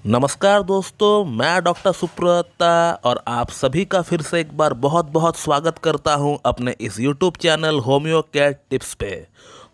नमस्कार दोस्तों, मैं डॉक्टर सुप्रता और आप सभी का फिर से एक बार बहुत बहुत स्वागत करता हूं अपने इस YouTube channel homeo care tips पे।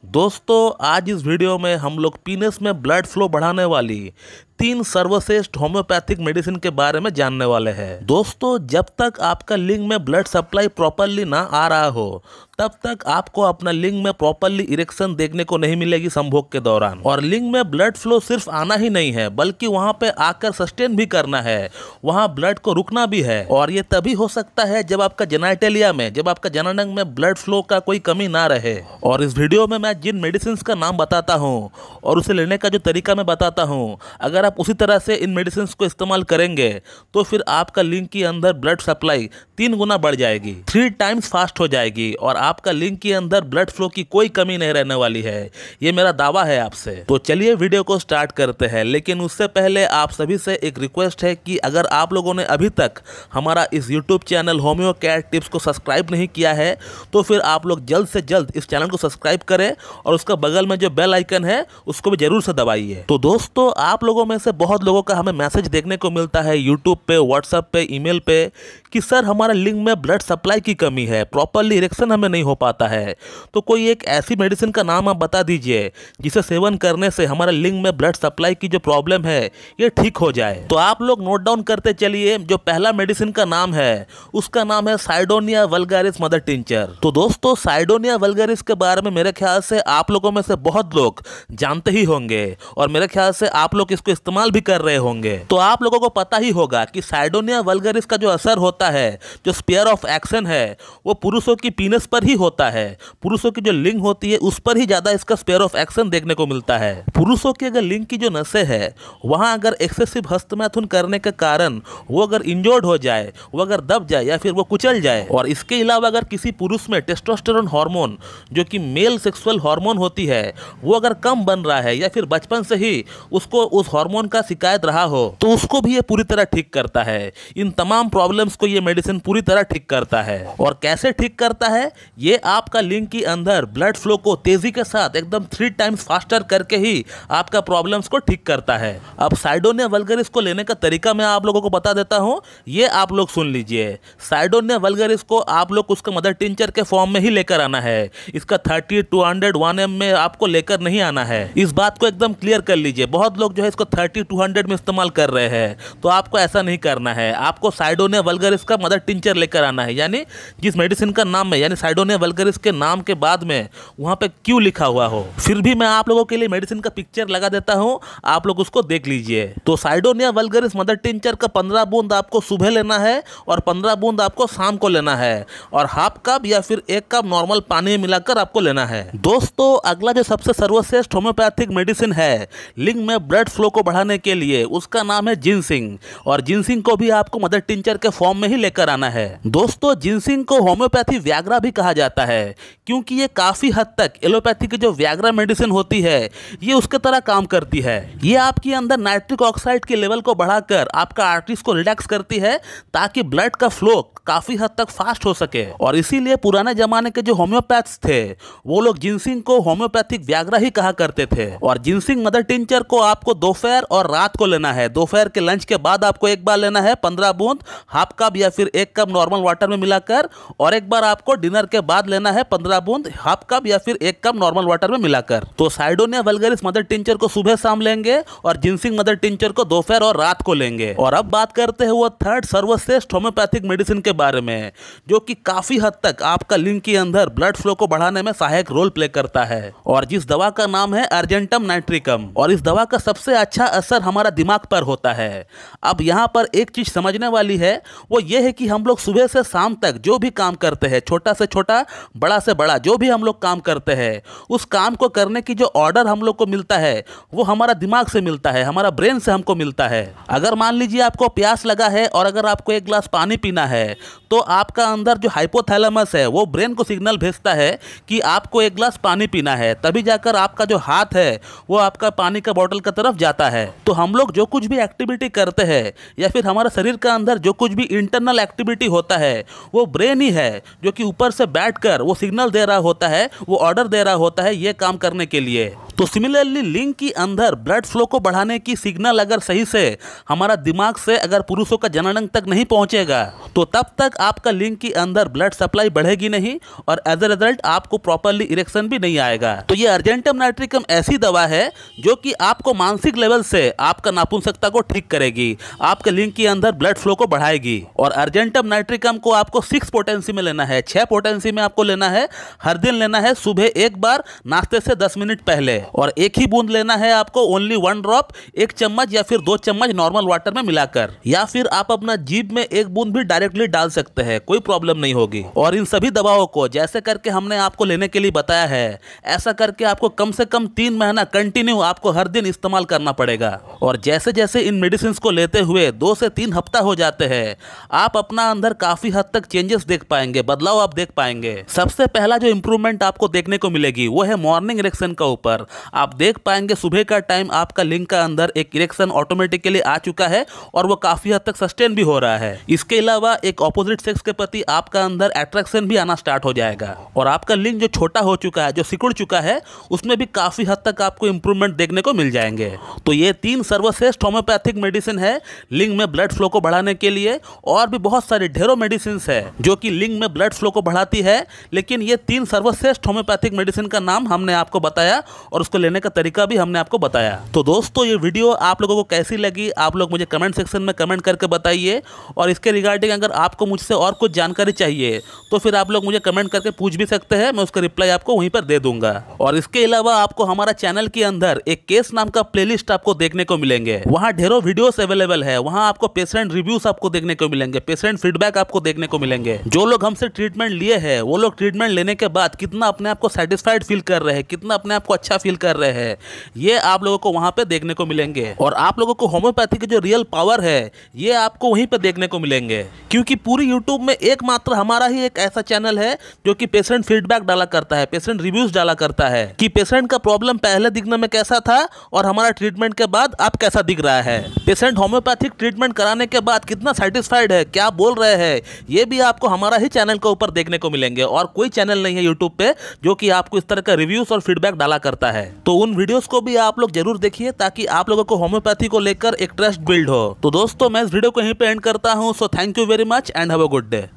दोस्तों, आज इस वीडियो में हम लोग पीनस में ब्लड फ्लो बढ़ाने वाली 3 सर्वश्रेष्ठ होम्योपैथिक मेडिसिन के बारे में जानने वाले हैं। दोस्तों, जब तक आपका लिंग में ब्लड सप्लाई प्रॉपरली ना आ रहा हो तब तक आपको अपना लिंग में प्रॉपरली इरेक्शन देखने को नहीं मिलेगी संभोग के दौरान। और लिंग में ब्लड फ्लो सिर्फ आना ही नहीं है बल्कि वहां पे आकर सस्टेन भी करना है, वहां ब्लड को रुकना भी है। और ये तभी हो सकता है जब आपका जेनाइटेलिया में, जब आपका जननांग में ब्लड फ्लो का कोई कमी ना रहे। और इस वीडियो में मैं जिन मेडिसिन का नाम बताता हूँ और उसे लेने का जो तरीका मैं बताता हूँ, अगर आप उसी तरह से इन मेडिसिन को इस्तेमाल करेंगे तो फिर आपका लिंग के अंदर ब्लड सप्लाई 3 गुना बढ़ जाएगी, 3 टाइम्स फास्ट हो जाएगी और आपका लिंग के अंदर ब्लड फ्लो की कोई कमी नहीं रहने वाली है। ये मेरा दावा है आपसे। तो चलिए वीडियो को स्टार्ट करते हैं, लेकिन उससे पहले आप सभी से एक रिक्वेस्ट है कि अगर आप लोगों ने अभी तक हमारा इस YouTube channel homeo care tips को सब्सक्राइब नहीं किया है तो फिर आप लोग जल्द से जल्द इस चैनल को सब्सक्राइब करें और उसका बगल में जो बेल आइकन है उसको भी जरूर से दबाइए। तो दोस्तों, आप लोगों में से बहुत लोगों का हमें मैसेज देखने को मिलता है यूट्यूब पे, व्हाट्सएप पे, ईमेल पे कि सर हमारा लिंग में ब्लड सप्लाई की कमी है, प्रॉपरली इरेक्शन हमें नहीं हो पाता है। तो कोई एक ऐसी मेडिसिन का नाम आप बता दीजिए जिसे सेवन करने से हमारा लिंग में ब्लड सप्लाई की जो प्रॉब्लम है ये ठीक हो जाए। तो आप लोग नोट डाउन करते चलिए। जो पहला मेडिसिन का नाम है उसका नाम है साइडोनिया वल्गारिस मदर टिंचर। तो दोस्तों, साइडोनिया वल्गारिस के बारे में मेरे ख्याल से आप लोगों में से बहुत लोग जानते ही होंगे और मेरे ख्याल से आप लोग इसको इस्तेमाल भी कर रहे होंगे। तो आप लोगों को पता ही होगा कि साइडोनिया वल्गारिस का जो असर होता है, जो स्फीयर ऑफ एक्शन है, वो पुरुषों की पीनस पर ही होता है। पुरुषों की जो लिंग होती है उस पर ही ज्यादा इसका स्फीयर ऑफ एक्शन देखने को मिलता है। पुरुषों की अगर लिंग की जो नसें है वहां अगर एक्सेसिव हस्तमैथुन करने के कारण वो अगर इंजर्ड हो जाए, वो अगर दब जाए या फिर वो कुचल जाए, और इसके अलावा अगर किसी पुरुष में टेस्टोस्टेरोन हार्मोन जो कि मेल सेक्सुअल हार्मोन होती है वो अगर कम बन रहा है या फिर बचपन से ही उसको उस हार्मोन का शिकायत रहा हो तो उसको भी ये पूरी तरह ठीक करता है। इन तमाम प्रॉब्लम्स को ये मेडिसिन पूरी तरह ठीक करता है। और कैसे ठीक करता है? ये आपका लिंग के अंदर ब्लड फ्लो को तेजी के साथ एकदम 3 टाइम्स फास्टर करके ही आपका प्रॉब्लम्स को ठीक करता है। अब साइडोनिया वल्गारिस को लेने का तरीका मैं आप लोगों को बता देता हूं, ये आप लोग सुन लीजिए। साइडोनिया वल्गारिस को आप लोग उसका मदर टिंचर के फॉर्म में ही लेकर आना है। इसका 30, 200, 1 ml में आपको लेकर नहीं आना है। इस बात को एकदम क्लियर कर लीजिए। बहुत लोग जो है इसको 30, 200 में इस्तेमाल कर रहे हैं, तो आपको ऐसा नहीं करना है। आपको साइडोनिया वल्गारिस का मदर टिंचर लेकर आना है, यानी जिस मेडिसिन का नाम है, यानी साइडोनिया वल्गारिस के नाम के बाद में वहां पे क्यों लिखा हुआ हो। फिर भी मैं आप लोगों के लिए मेडिसिन का पिक्चर लगा देता हूं, आप लोग उसको देख लीजिए। तो साइडोनिया वल्गारिस मदर टिंचर का 15 बूंद आपको सुबह लेना है और 15 बूंद आपको शाम को लेना है, और हाफ कप या फिर 1 कप नॉर्मल पानी में मिलाकर आपको लेना है। दोस्तों, अगला जो सबसे सर्वश्रेष्ठ होम्योपैथिक मेडिसिन है लिंग में ब्लड फ्लो को बढ़ाने के लिए, उसका नाम है जिनसिंग। और जिनसिंग को भी आपको मदर टिंचर के फॉर्म में ही लेकर आना है। दोस्तों, जिनसिंग को होम्योपैथी व्याग्रा भी कहा जाता है क्योंकि ये काफी हद तक एलोपैथी की जो व्याग्रा मेडिसिन होती है ये उसके तरह काम करती है। ये आपके अंदर नाइट्रिक ऑक्साइड के लेवल को बढ़ाकर आपका आर्टरीज को रिलैक्स करती है ताकि ब्लड का फ्लो काफी हद तक फास्ट हो सके। और इसीलिए पुराने जमाने के जो होम्योपैथ्स थे वो लोग जिनसिंग को होम्योपैथिक व्याग्रा ही कहा करते थे। और जिनसिंग मदर टिंचर को आपको दोपहर और रात को लेना है। दोपहर के लंच के बाद आपको एक बार लेना है 15 बूंद हाफ कप या फिर 1 कप नॉर्मल वाटर में मिलाकर, और एक बार आपको डिनर के बाद लेना है 15 बूंद हाफ कप या फिर 1 कप नॉर्मल वाटर में मिलाकर। तो साइडोनिया वल्गारिस मदर टिंचर को सुबह शाम लेंगे और जिनसिंग मदर टिंचर को दोपहर और रात को लेंगे। और अब बात करते हैं वो 3rd सर्वश्रेष्ठ होम्योपैथिक मेडिसिन के बारे में जो कि काफी हद तक आपका लिंग के अंदर ब्लड फ्लो को बढ़ाने में सहायक रोल प्ले करता है, और जिस दवा का नाम है अर्जेंटम नाइट्रिकम। और इस दवा का सबसे अच्छा असर हमारा दिमाग पर होता है। अब यहाँ पर एक चीज समझने वाली है, वो ये है कि हम लोग सुबह से शाम तक जो भी काम करते हैं, छोटा से छोटा, बड़ा से बड़ा जो भी हम लोग काम करते हैं, उस काम को करने की जो ऑर्डर हम लोग को मिलता है वो हमारा दिमाग से मिलता है, हमारा ब्रेन से हमको मिलता है। अगर मान लीजिए आपको प्यास लगा है और अगर आपको 1 गिलास पानी पीना है तो आपका अंदर जो हाइपोथैलेमस है वो ब्रेन को सिग्नल भेजता है कि आपको 1 गिलास पानी पीना है, तभी जाकर आपका जो हाथ है वो आपका पानी का बोतल की तरफ जाता है। है। तो हम लोग जो कुछ भी एक्टिविटी करते हैं या फिर हमारे शरीर के अंदर जो कुछ भी इंटरनल एक्टिविटी होता है वो ब्रेन ही है जो कि ऊपर से बैठकर वो सिग्नल दे रहा होता है, वो ऑर्डर दे रहा होता है ये काम करने के लिए। तो सिमिलरली लिंग के अंदर ब्लड फ्लो को बढ़ाने की सिग्नल अगर सही से हमारा दिमाग से अगर पुरुषों का जननांग तक नहीं पहुंचेगा तो तब तक आपका लिंग के अंदर ब्लड सप्लाई बढ़ेगी नहीं और एज ए रिजल्ट आपको प्रॉपरली इरेक्शन भी नहीं आएगा। तो ये अर्जेंटम नाइट्रिकम ऐसी दवा है जो कि आपको मानसिक लेवल से आपका नापुंसकता को ठीक करेगी, आपके लिंग के अंदर ब्लड फ्लो को बढ़ाएगी। और अर्जेंटम नाइट्रिकम को आपको 6 पोटेंसी में लेना है, 6 पोटेंसी में आपको लेना है। हर दिन लेना है सुबह एक बार नाश्ते से 10 मिनट पहले, और एक ही बूंद लेना है आपको, ओनली 1 ड्रॉप, 1 चम्मच या फिर 2 चम्मच नॉर्मल वाटर में मिलाकर, या फिर आप अपना जीभ में 1 बूंद भी डायरेक्टली डाल सकते हैं, कोई प्रॉब्लम नहीं होगी। और इन सभी दवाओं को जैसे करके हमने आपको लेने के लिए बताया है ऐसा करके आपको कम से कम 3 महीना कंटिन्यू आपको हर दिन इस्तेमाल करना पड़ेगा। और जैसे जैसे इन मेडिसिन को लेते हुए 2 से 3 हफ्ता हो जाते हैं आप अपना अंदर काफी हद तक चेंजेस देख पाएंगे, बदलाव आप देख पाएंगे। सबसे पहला जो इंप्रूवमेंट आपको देखने को मिलेगी वो है मॉर्निंग इरेक्शन का ऊपर। आप देख पाएंगे सुबह का टाइम आपका लिंग का अंदर एक इरेक्शन ऑटोमेटिकली आ चुका है और वो काफी हद तक सस्टेन भी हो रहा है। इसके अलावा एक ऑपोजिट सेक्स के प्रति आपका अंदर अट्रैक्शन भी आना स्टार्ट हो जाएगा और आपका लिंग जो छोटा हो चुका है, जो सिकुड़ चुका है, उसमें भी काफी हद तक आपको इंप्रूवमेंट देखने को मिल जाएंगे। तो ये 3 सर्वश्रेष्ठ होम्योपैथिक मेडिसिन है लिंग में ब्लड फ्लो को बढ़ाने के लिए। और भी बहुत सारी ढेरों मेडिसिन है जो कि लिंग में ब्लड फ्लो को बढ़ाती है, लेकिन ये 3 सर्वश्रेष्ठ होम्योपैथिक मेडिसिन का नाम हमने आपको बताया और उसको लेने का तरीका भी हमने आपको बताया। तो दोस्तों ये वीडियो आप लोगों को कैसी लगी आप लोग मुझे कमेंट सेक्शन में कमेंट करके बताइए। और इसके रिगार्डिंग अगर आपको मुझसे और कुछ जानकारी चाहिए तो फिर आप लोग मुझे कमेंट करके पूछ भी सकते हैं, मैं उसका रिप्लाई आपको वहीं पर दे दूंगा। और इसके अलावा आपको हमारा चैनल के अंदर एक केस नाम का प्लेलिस्ट आपको देखने को मिलेंगे, वहाँ ढेरों वीडियोस अवेलेबल है। वहाँ आपको पेशेंट रिव्यूज आपको देखने को मिलेंगे, पेशेंट फीडबैक आपको देखने को मिलेंगे। जो लोग हमसे ट्रीटमेंट लिए हैं वो लोग ट्रीटमेंट लेने के बाद कितना अपने आप को सेटिस्फाइड फील कर रहे हैं, कितना अपने आप को अच्छा फील कर रहे हैं, ये आप लोगों को वहां पे देखने को मिलेंगे। और आप लोगों को होम्योपैथी की जो रियल पावर है ये आपको वहीं पे देखने को मिलेंगे, क्योंकि पूरी यूट्यूब में एकमात्र हमारा ही एक ऐसा चैनल है जो कि पेशेंट फीडबैक डाला करता है, पेशेंट रिव्यूज डाला करता है कि पेशेंट का प्रॉब्लम पहले दिखने में कैसा था और हमारा ट्रीटमेंट के बाद अब कैसा दिख रहा है, पेशेंट होम्योपैथिक ट्रीटमेंट कराने के बाद कितना सेटिस्फाइड है, क्या बोल रहे हैं, ये भी आपको हमारा ही चैनल के ऊपर देखने को मिलेंगे। और कोई चैनल नहीं है यूट्यूब पे जो कि आपको इस तरह का रिव्यूज और फीडबैक डाला करता है। तो उन वीडियोस को भी आप लोग जरूर देखिए ताकि आप लोगों को होम्योपैथी को लेकर एक ट्रस्ट बिल्ड हो। तो दोस्तों मैं इस वीडियो को यहीं पे एंड करता हूं। So thank you very much and have a good day.